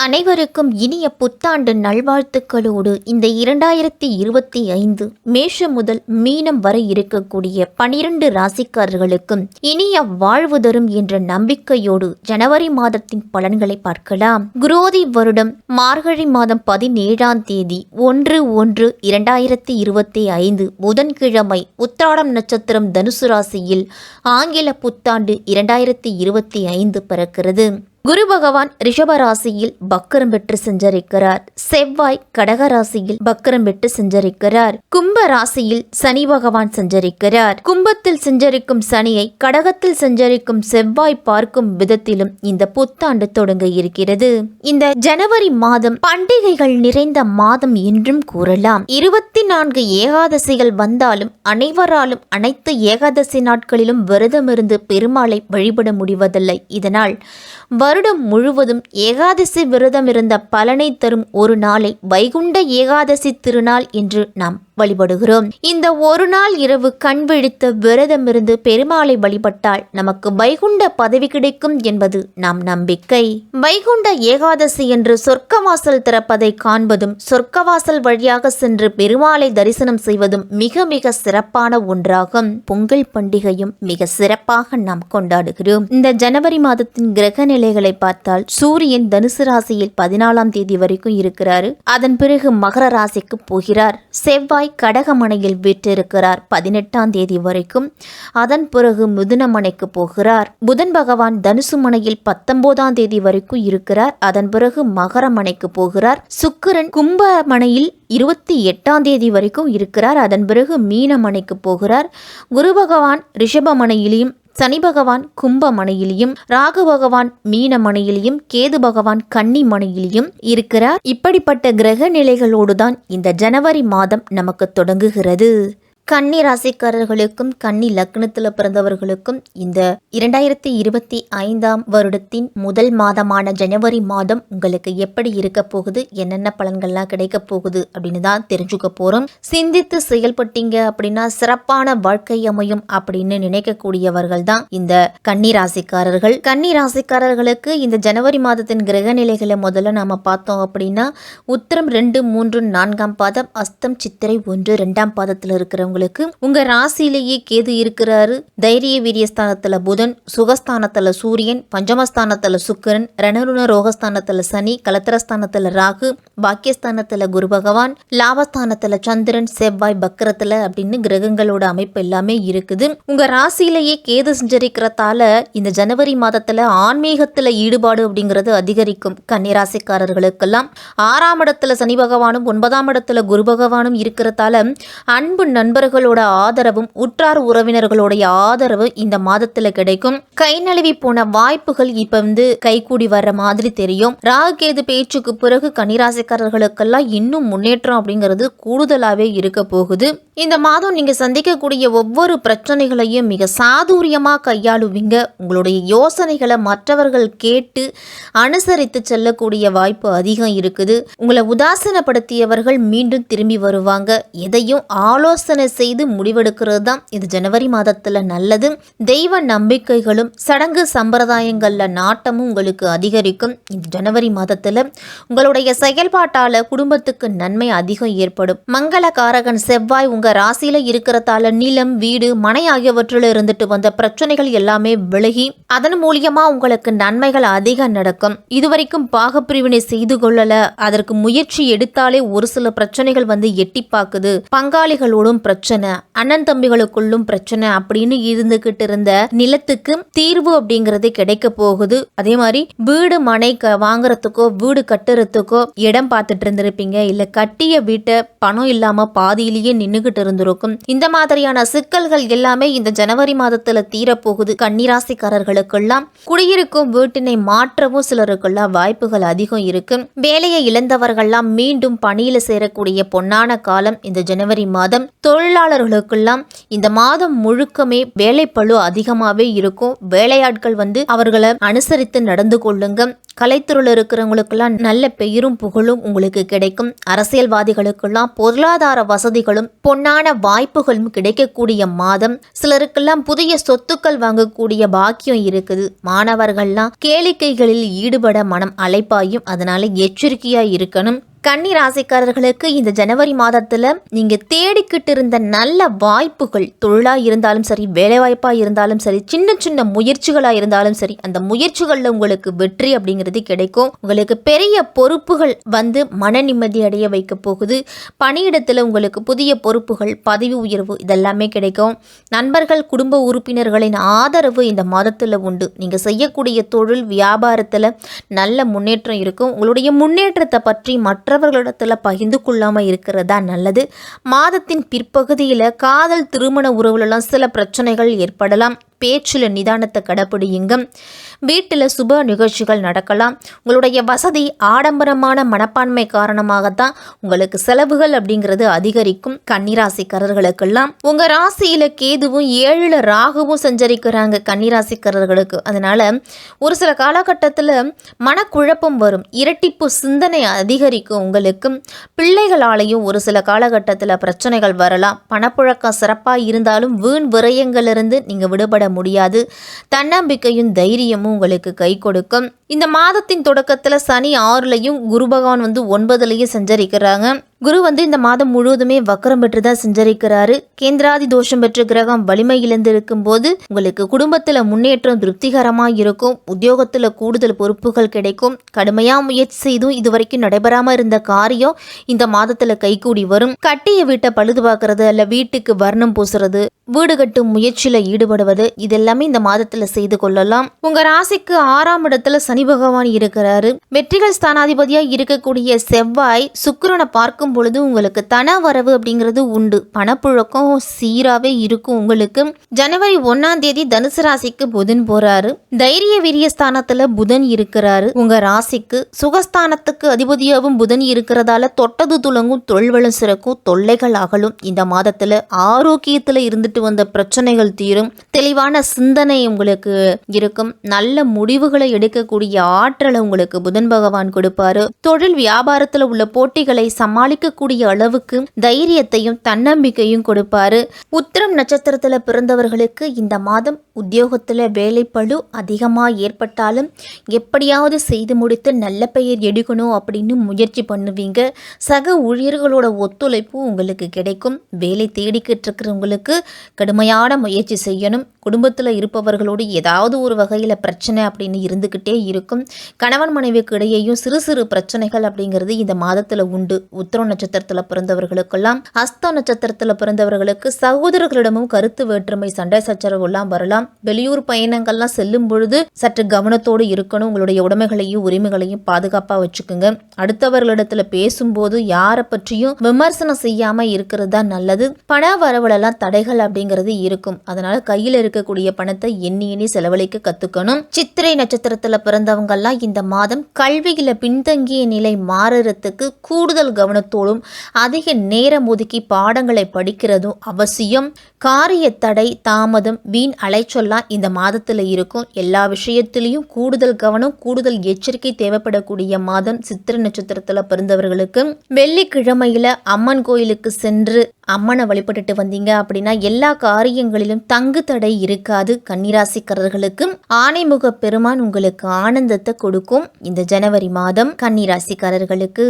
அனைவருக்கும் இனிய புத்தாண்டு நல்வாழ்த்துக்களோடு இந்த 2025 மேஷம் முதல் மீனம் வரை இருக்கக்கூடிய 12 ராசிக்காரர்களுக்கும் இனிய வாழ்வு தரும் என்ற நம்பிக்கையோடு ஜனவரி மாதத்தின் பலன்களை பார்க்கலாம். குரோதி வருடம் மார்கழி மாதம் 17ஆம் தேதி 1/1/2025 புதன்கிழமை உத்திராடம் நட்சத்திரம் தனுசு ராசியில் ஆங்கில புத்தாண்டு 2025 பிறக்கிறது. குரு பகவான் ரிஷப ராசியில் பக்கரம் பெற்று சஞ்சரிக்கிறார். செவ்வாய் கடக ராசியில் பக்கரம் பெற்று சஞ்சரிக்கிறார். கும்ப ராசியில் சனி பகவான் சஞ்சரிக்கிறார். கும்பத்தில் சஞ்சரிக்கும் சனியை கடகத்தில் சஞ்சரிக்கும் செவ்வாய் பார்க்கும் விதத்திலும் இந்த புத்தாண்டு தொடங்க இருக்கிறது. இந்த ஜனவரி மாதம் பண்டிகைகள் நிறைந்த மாதம் என்றும் கூறலாம். 24 ஏகாதசிகள் வந்தாலும் அனைவராலும் அனைத்து ஏகாதசி நாட்களிலும் விரதமிருந்து பெருமாளை வழிபட முடிவதில்லை. இதனால் வருடம் முழுவதும் ஏகாதசி விரதம் இருந்த பலனை தரும் ஒரு நாளை வைகுண்ட ஏகாதசி திருநாள் என்று நாம் வழிபடுகிறோம். இந்த ஒரு நாள் இரவு கண் விழித்து விரதமிருந்து பெருமாளை வழிபட்டால் நமக்கு வைகுண்ட பதவி கிடைக்கும் என்பது நம் நம்பிக்கை. வைகுண்ட ஏகாதசி என்று சொர்க்கவாசல் திறப்பதை காண்பதும் சொர்க்கவாசல் வழியாக சென்று பெருமாளை தரிசனம் செய்வதும் மிக மிக சிறப்பான ஒன்றாகும். பொங்கல் பண்டிகையும் மிக சிறப்பாக நாம் கொண்டாடுகிறோம். இந்த ஜனவரி மாதத்தின் கிரக நிலைகளை பார்த்தால் சூரியன் தனுசு ராசியில் 14ஆம் தேதி வரைக்கும் இருக்கிறாரு. அதன் பிறகு மகர ராசிக்கு போகிறார். செவ்வாய் கடகமனையில் வீற்றிருக்கிறார் 18ஆம் தேதி வரைக்கும். அதன் பிறகு மிதுனமனைக்கு போகிறார். புதன் பகவான் தனுசு மனையில் 19ஆம் தேதி வரைக்கும் இருக்கிறார். அதன் பிறகு மகரமனைக்கு போகிறார். சுக்கிரன் கும்பமனையில் 28ஆம் தேதி வரைக்கும் இருக்கிறார். அதன் பிறகு மீனமனைக்கு போகிறார். குரு பகவான் ரிஷபமனையிலையும் சனி பகவான் கும்பமனையிலையும் ராகு பகவான் மீனமனையிலையும் கேது பகவான் கன்னிமனையிலையும் இருக்கிறார். இப்படிப்பட்ட கிரக நிலைகளோடுதான் இந்த ஜனவரி மாதம் நமக்கு தொடங்குகிறது. கன்னி ராசிக்காரர்களுக்கும் கன்னி லக்னத்தில் பிறந்தவர்களுக்கும் இந்த 2025ஆம் வருடத்தின் முதல் மாதமான ஜனவரி மாதம் உங்களுக்கு எப்படி இருக்க போகுது, என்னென்ன பலன்கள்லாம் கிடைக்க போகுது அப்படின்னு தான் தெரிஞ்சுக்க போறோம். சிந்தித்து செயல்பட்டீங்க அப்படின்னா சிறப்பான வாழ்க்கை அமையும் அப்படின்னு நினைக்கக்கூடியவர்கள் தான் இந்த கன்னி ராசிக்காரர்கள். கன்னி ராசிக்காரர்களுக்கு இந்த ஜனவரி மாதத்தின் கிரக நிலைகளை முதல்ல நாம பார்த்தோம் அப்படின்னா உத்திரம் 2, 3, 4ஆம் பாதம், அஸ்தம் சித்திரை 1, 2ஆம் பாதத்தில் இருக்கிறவங்க உங்க ராசியிலேயே கேது இருக்கிறாரு. தைரிய வீரியஸ்தானத்துல புதன், சுகஸ்தானத்துல சூரியன், பஞ்சமஸ்தானத்துல சுக்கிரன், ரணருண ரோகஸ்தானத்துல சனி, கலத்திரஸ்தானத்துல ராகு, பாக்கியஸ்தானத்துல குரு பகவான், லாபஸ்தானத்துல சந்திரன், செவ்வாய் பக்கரத்துல அப்படின்னு கிரகங்களோட அமைப்பு எல்லாமே இருக்குது. உங்க ராசியிலேயே கேது சஞ்சரிக்கிறதால இந்த ஜனவரி மாதத்துல ஆன்மீகத்துல ஈடுபாடு அப்படிங்கிறது அதிகரிக்கும். கன்னிராசிக்காரர்களுக்கெல்லாம் 6ஆம் இடத்துல சனி பகவானும் 9ஆம் இடத்துல குரு பகவானும் இருக்கிறதால அன்பு நண்பர்களோட ஆதரவும் உற்றார் உறவினர்களுடைய ஆதரவு இந்த மாதத்துல கிடைக்கும். கை நழுவி போன வாய்ப்புகள் இப்ப கைகூடி வர்ற மாதிரி தெரியும். ராகு கேது பேச்சுக்கு பிறகு கன்னிராசிக்காரர்களுக்கெல்லாம் இன்னும் முன்னேற்றம் அப்படிங்கிறது கூடுதலாவே இருக்க போகுது. இந்த மாதம் நீங்க சந்திக்கக்கூடிய ஒவ்வொரு பிரச்சனைகளையும் மிக சாதுரியமா கையாளுவீங்க. உங்களுடைய யோசனைகளை மற்றவர்கள் கேட்டு அனுசரித்து செல்லக்கூடிய வாய்ப்பு அதிகம் இருக்குது. உங்களை உதாசீனப்படுத்தியவர்கள் மீண்டும் திரும்பி வருவாங்க. எதையும் ஆலோசனை செய்து முடிவெடுக்கிறது தான் இது ஜனவரி மாதத்துல நல்லது. தெய்வ நம்பிக்கைகளும் சடங்கு சம்பிரதாயங்கள்ல நாட்டமும் உங்களுக்கு அதிகரிக்கும். இந்த ஜனவரி மாதத்துல உங்களுடைய செயல்பாட்டால குடும்பத்துக்கு நன்மை அதிகம் ஏற்படும். மங்களகாரகன் செவ்வாய் உங்க ராசியில இருக்கிறதால நிலம், வீடு, மனை ஆகியவற்றில் இருந்துட்டு வந்த பிரச்சனைகள் எல்லாமே விலகி அதன் மூலியமா உங்களுக்கு நன்மைகள் அதிகம் நடக்கும். இதுவரைக்கும் பாகப்பிரிவினை செய்து கொள்ளல, அதற்கு முயற்சி எடுத்தாலே ஒரு சில பிரச்சனைகள் எட்டி பார்க்குது. பங்காளிகளோடும் பிரச்சனை, அண்ணன் தம்பிகளுக்குள்ளும் பிரச்சனை அப்படின்னு இருந்துகிட்டு இருந்த நிலத்துக்கு தீர்வு அப்படிங்கிறது கிடைக்க போகுது. அதே மாதிரி வீடு மனை வாங்குறதுக்கோ வீடு கட்டுறதுக்கோ இடம் பார்த்துட்டு இருந்திருப்பீங்க. இல்ல கட்டிய வீட்டை பணம் இல்லாம பாதியிலேயே நின்னுகிட்டு இருந்திருக்கும். இந்த மாதிரியான சிக்கல்கள் எல்லாமே இந்த ஜனவரி மாதத்துல தீரப்போகுது. கன்னிராசிக்காரர்களுக்கெல்லாம் குடியிருக்கும் வீட்டினை மாற்றவும் சிலருக்கெல்லாம் வாய்ப்புகள் அதிகம் இருக்கு. வேலையை இழந்தவர்கள்லாம் மீண்டும் பணியில சேரக்கூடிய பொன்னான காலம் இந்த ஜனவரி மாதம். தொழில் தொழிலாளர்களுக்கெல்லாம் இந்த மாதம் முழுக்கமே வேலைப்பளு அதிகமாகவே இருக்கும். வேலையாட்கள் அவர்களை அனுசரித்து நடந்து கொள்ளுங்க. கலைத்துறையில் இருக்கிறவங்களுக்கெல்லாம் நல்ல பெயரும் புகழும் உங்களுக்கு கிடைக்கும். அரசியல்வாதிகளுக்கெல்லாம் பொருளாதார வசதிகளும் பொன்னான வாய்ப்புகளும் கிடைக்கக்கூடிய மாதம். சிலருக்கெல்லாம் புதிய சொத்துக்கள் வாங்கக்கூடிய பாக்கியம் இருக்குது. மாணவர்கள்லாம் கேளிக்கைகளில் ஈடுபட மனம் அலைப்பாயும், அதனால எச்சரிக்கையா இருக்கணும். கன்னி ராசிக்காரர்களுக்கு இந்த ஜனவரி மாதத்துல நீங்க தேடிக்கிட்டு இருந்த நல்ல வாய்ப்புகள், தொழிலா இருந்தாலும் சரி, வேலைவாய்ப்பா இருந்தாலும் சரி, சின்ன சின்ன முயற்சிகளா இருந்தாலும் சரி, அந்த முயற்சிகள்ல உங்களுக்கு வெற்றி அப்படிங்கிறது கிடைக்கும். உங்களுக்கு பெரிய பொறுப்புகள் மன நிம்மதி அடைய வைக்க போகுது. பணியிடத்துல உங்களுக்கு புதிய பொறுப்புகள், பதவி உயர்வு இதெல்லாமே கிடைக்கும். நண்பர்கள், குடும்ப உறுப்பினர்களின் ஆதரவு இந்த மாதத்துல உண்டு. நீங்க செய்யக்கூடிய தொழில் வியாபாரத்துல நல்ல முன்னேற்றம் இருக்கும். உங்களுடைய முன்னேற்றத்தை பற்றி மற்றவர்களிடத்துல பகிர்ந்து கொள்ளாம இருக்கிறதா நல்லது. மாதத்தின் பிற்பகுதியில் காதல், திருமண உறவுலாம் சில பிரச்சனைகள் ஏற்படலாம். பேச்சில் நிதானத்தை கடைப்பிடியுங்க. வீட்டில் சுப நிகழ்ச்சிகள் நடக்கலாம். உங்களுடைய வசதி, ஆடம்பரமான மனப்பான்மை காரணமாகத்தான் உங்களுக்கு செலவுகள் அப்படிங்கிறது அதிகரிக்கும். கன்னிராசிக்காரர்களுக்கெல்லாம் உங்க ராசியில கேதுவும் 7ல் ராகுவும் சஞ்சரிக்கிறாங்க கன்னிராசிக்காரர்களுக்கு. அதனால ஒரு சில காலகட்டத்தில் மனக்குழப்பம் வரும், இரட்டிப்பு சிந்தனை அதிகரிக்கும். உங்களுக்கு பிள்ளைகளாலையும் ஒரு சில காலகட்டத்தில் பிரச்சனைகள் வரலாம். பணப்புழக்கம் சிறப்பாக இருந்தாலும் வீண் விரயங்களிலிருந்து நீங்க விடுபட முடியாது. தன்னம்பிக்கையும் தைரியமும் உங்களுக்கு கை கொடுக்கும். இந்த மாதத்தின் தொடக்கத்துல சனி 6லையும் குரு பகவான் 9லையும் சஞ்சரிக்கிறாங்க. குரு இந்த மாதம் முழுவதுமே வக்கரம் பெற்று தான் சஞ்சரிக்கிறாரு. கேந்திராதி தோஷம் பெற்ற கிரகம் வலிமை இழந்து இருக்கும் போது உங்களுக்கு குடும்பத்துல முன்னேற்றம் திருப்திகரமா இருக்கும். உத்தியோகத்துல கூடுதல் பொறுப்புகள் கிடைக்கும். கடுமையா முயற்சி செய்தும் இதுவரைக்கும் நடைபெறாம இருந்த காரியம் இந்த மாதத்துல கைகூடி வரும். கட்டிய வீட்டை பழுது பார்க்கறது, அல்ல வீட்டுக்கு வர்ணம் பூசுறது, வீடு கட்டும் முயற்சியில ஈடுபடுவது இதெல்லாமே இந்த மாதத்துல செய்து கொள்ளலாம். உங்க ராசிக்கு 6ஆம் இடத்துல சனி பகவான் இருக்கிறாரு. வெற்றிகள் ஸ்தானாதிபதியா இருக்கக்கூடிய செவ்வாய் சுக்கிரனை பார்க்கும் பொழுது உங்களுக்கு தன வரவு அப்படிங்கிறது உண்டு. பணப்புழக்கம் சீராவே இருக்கும். உங்களுக்கு ஜனவரி 1ஆம் தேதி தனுசு ராசிக்கு புதன் போறாரு. தைரிய வீரிய ஸ்தானத்துல புதன் இருக்கிறாரு. உங்க ராசிக்கு சுகஸ்தானத்துக்கு அதிபதியாகவும் புதன் இருக்கிறதால தொட்டது துளங்கும், தொழில்வளம் சிறக்கும், தொல்லைகள் அகலும். இந்த மாதத்துல ஆரோக்கியத்துல இருந்துட்டு வந்த பிரச்சனைகள் தீரும். தெளிவான சிந்தனை உங்களுக்கு இருக்கும். நல்ல முடிவுகளை எடுக்கக்கூடிய ஆற்றலை உங்களுக்கு புதன் பகவான் கொடுப்பாரு. தொழில் வியாபாரத்துல உள்ள போட்டிகளை சமாளிக்கக்கூடிய அளவுக்கு தைரியத்தையும் தன்னம்பிக்கையும் கொடுப்பாரு. உத்திரம் நட்சத்திரத்துல பிறந்தவர்களுக்கு இந்த மாதம் உத்தியோகத்துல வேலைப்பளு அதிகமா ஏற்பட்டாலும் எப்படியாவது செய்து முடித்து நல்ல பெயர் எடுக்கணும் அப்படின்னு முயற்சி பண்ணுவீங்க. சக ஊழியர்களோட ஒத்துழைப்பு உங்களுக்கு கிடைக்கும். வேலை தேடிக்கிட்டு இருக்கிறவங்களுக்கு கடுமையான முயற்சி செய்யணும். குடும்பத்தில் இருப்பவர்களோடு ஏதாவது ஒரு வகையில் பிரச்சனை அப்படின்னு இருந்துக்கிட்டே இருக்கும். கணவன் மனைவிக்கு இடையேயும் சிறு சிறு பிரச்சனைகள் அப்படிங்கிறது இந்த மாதத்தில் உண்டு. உத்திரம் நட்சத்திரத்தில் பிறந்தவர்களுக்கெல்லாம், ஹஸ்த நட்சத்திரத்தில் பிறந்தவர்களுக்கு சகோதரர்களிடமும் கருத்து வேற்றுமை, சண்டை சச்சரவுலாம் வரலாம். வெளியூர் பயணங்கள்லாம் செல்லும் பொழுது சற்று கவனத்தோடு இருக்கணும். உங்களுடைய உடைமைகளையும் உரிமைகளையும் பாதுகாப்பாக வச்சுக்கோங்க. அடுத்தவர்களிடத்துல பேசும்போது யாரை பற்றியும் விமர்சனம் செய்யாம இருக்கிறது தான் நல்லது. பண வரவுலாம் தடைகள் அப்படிங்கிறது இருக்கும். அதனால கையில் இருக்கக்கூடிய பணத்தை எண்ணி எண்ணி செலவழிக்க கத்துக்கணும். சித்திரை நட்சத்திரத்துல பிறந்தவங்கெல்லாம் இந்த மாதம் கல்வியில பின்தங்கிய நிலை மாறுறதுக்கு கூடுதல் கவனத்தோடும் அதிக நேரம் ஒதுக்கி பாடங்களை படிக்கிறதும் அவசியம். காரிய தடை, தாமதம், வீண் அலைச்சொல்லாம் இந்த மாதத்துல இருக்கும். எல்லா விஷயத்திலையும் கூடுதல் கவனம், கூடுதல் எச்சரிக்கை தேவைப்படக்கூடிய மாதம் சித்திரை நட்சத்திரத்துல பிறந்தவர்களுக்கு. வெள்ளிக்கிழமையில அம்மன் கோயிலுக்கு சென்று அம்மனை வழிபட்டுட்டு வந்தீங்க அப்படின்னா எல்லா காரியங்களிலும் தங்கு தடை இருக்காது. கன்னிராசிக்காரர்களுக்கு ஆனைமுக பெருமான் உங்களுக்கு ஆனந்தத்தை கொடுக்கும். இந்த ஜனவரி மாதம் கன்னிராசிக்காரர்களுக்கு